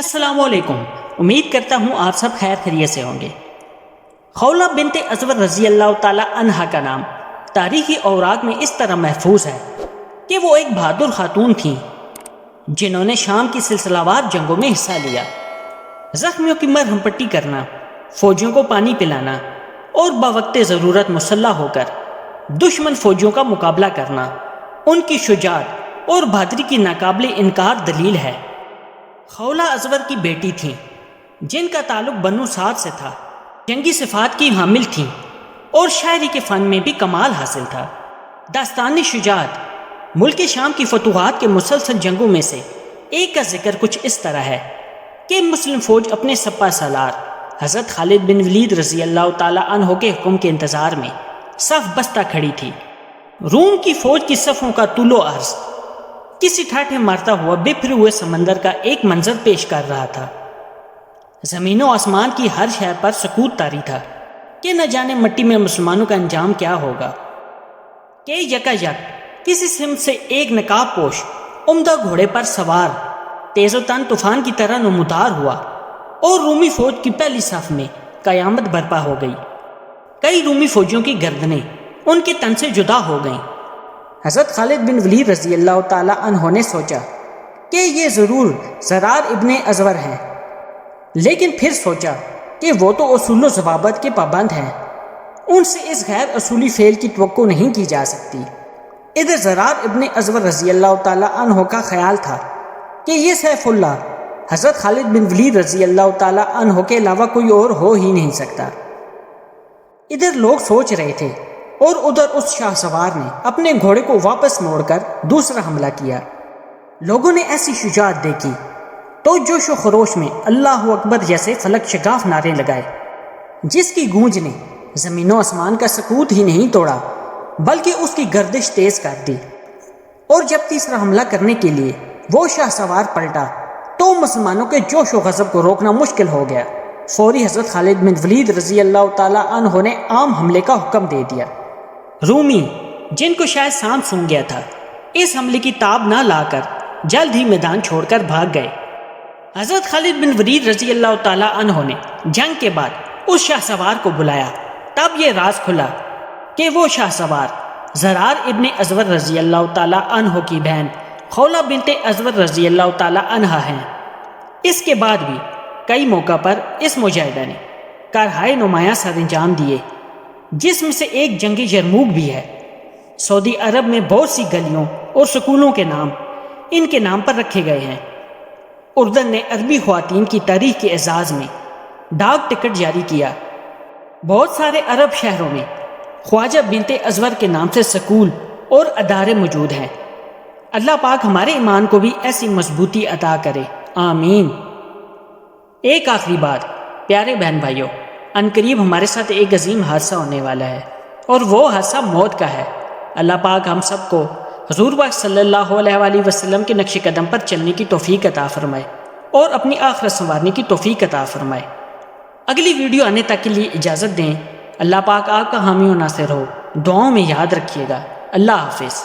السلام علیکم۔ امید کرتا ہوں آپ سب خیر خیریت سے ہوں گے۔ خولہ بنت ازور رضی اللہ تعالی عنہا کا نام تاریخی اوراق میں اس طرح محفوظ ہے کہ وہ ایک بہادر خاتون تھیں جنہوں نے شام کی سلسلہ وار جنگوں میں حصہ لیا۔ زخمیوں کی مرہم پٹی کرنا، فوجیوں کو پانی پلانا اور بوقت ضرورت مسلح ہو کر دشمن فوجیوں کا مقابلہ کرنا ان کی شجاعت اور بہادری کی ناقابل انکار دلیل ہے۔ خولہ ازور کی بیٹی تھیں جن کا تعلق بنو سعد سے تھا، جنگی صفات کی حامل تھیں اور شاعری کے فن میں بھی کمال حاصل تھا۔ داستانی شجاعت ملک شام کی فتوحات کے مسلسل جنگوں میں سے ایک کا ذکر کچھ اس طرح ہے کہ مسلم فوج اپنے سپہ سالار حضرت خالد بن ولید رضی اللہ تعالی عنہ کے حکم کے انتظار میں صف بستہ کھڑی تھی۔ روم کی فوج کی صفوں کا طول و عرض کسی ٹھاٹھے مارتا ہوا بکھرے ہوئے سمندر کا ایک منظر پیش کر رہا تھا۔ زمین و آسمان کی ہر شے پر سکوت طاری تھا کہ نہ جانے مٹی میں مسلمانوں کا انجام کیا ہوگا کہ یکا یک کسی سمت سے ایک نقاب پوش عمدہ گھوڑے پر سوار تیز و تن طوفان کی طرح نمودار ہوا اور رومی فوج کی پہلی صف میں قیامت برپا ہو گئی۔ کئی رومی فوجیوں کی گردنیں ان کے تن سے جدا ہو گئیں۔ حضرت خالد بن ولید رضی اللہ تعالی عنہ نے سوچا کہ یہ ضرور زرار ابن ازور ہیں، لیکن پھر سوچا کہ وہ تو اصول و ضوابط کے پابند ہیں، ان سے اس غیر اصولی فعل کی توقع نہیں کی جا سکتی۔ ادھر زرار ابن ازور رضی اللہ تعالی عنہ کا خیال تھا کہ یہ سیف اللہ حضرت خالد بن ولید رضی اللہ تعالی عنہ کے علاوہ کوئی اور ہو ہی نہیں سکتا۔ ادھر لوگ سوچ رہے تھے اور ادھر اس شاہ سوار نے اپنے گھوڑے کو واپس موڑ کر دوسرا حملہ کیا۔ لوگوں نے ایسی شجاعت دیکھی تو جوش و خروش میں اللہ اکبر جیسے فلک شگاف نعرے لگائے جس کی گونج نے زمین و آسمان کا سکوت ہی نہیں توڑا بلکہ اس کی گردش تیز کر دی۔ اور جب تیسرا حملہ کرنے کے لیے وہ شاہ سوار پلٹا تو مسلمانوں کے جوش و غضب کو روکنا مشکل ہو گیا۔ فوری حضرت خالد بن ولید رضی اللہ تعالی عنہ نے عام حملے کا حکم دے دیا۔ رومی جن کو شاید سانپ سونگھ گیا تھا اس حملے کی تاب نہ لا کر جلد ہی میدان چھوڑ کر بھاگ گئے۔ حضرت خالد بن ولید رضی اللہ تعالی عنہ نے جنگ کے بعد اس شاہ سوار کو بلایا، تب یہ راز کھلا کہ وہ شاہ سوار زرار ابن ازور رضی اللہ تعالی عنہ کی بہن خولہ بنت ازور رضی اللہ تعالی عنہا ہیں۔ اس کے بعد بھی کئی موقع پر اس مجاہدہ نے کارہائے نمایاں سر انجام دیے، جس میں سے ایک جنگ یرموک بھی ہے۔ سعودی عرب میں بہت سی گلیوں اور سکولوں کے نام ان کے نام پر رکھے گئے ہیں۔ اردن نے عربی خواتین کی تاریخ کے اعزاز میں ڈاک ٹکٹ جاری کیا۔ بہت سارے عرب شہروں میں خواجہ بنت ازور کے نام سے سکول اور ادارے موجود ہیں۔ اللہ پاک ہمارے ایمان کو بھی ایسی مضبوطی عطا کرے، آمین۔ ایک آخری بات، پیارے بہن بھائیوں، عنقریب ہمارے ساتھ ایک عظیم حادثہ ہونے والا ہے اور وہ حادثہ موت کا ہے۔ اللہ پاک ہم سب کو حضور پاک صلی اللہ علیہ وآلہ وسلم کے نقش قدم پر چلنے کی توفیق عطا فرمائے اور اپنی آخرت سنوارنے کی توفیق عطا فرمائے۔ اگلی ویڈیو آنے تک کے لیے اجازت دیں۔ اللہ پاک آپ کا حامی و ناصر ہو، دعاؤں میں یاد رکھیے گا۔ اللہ حافظ۔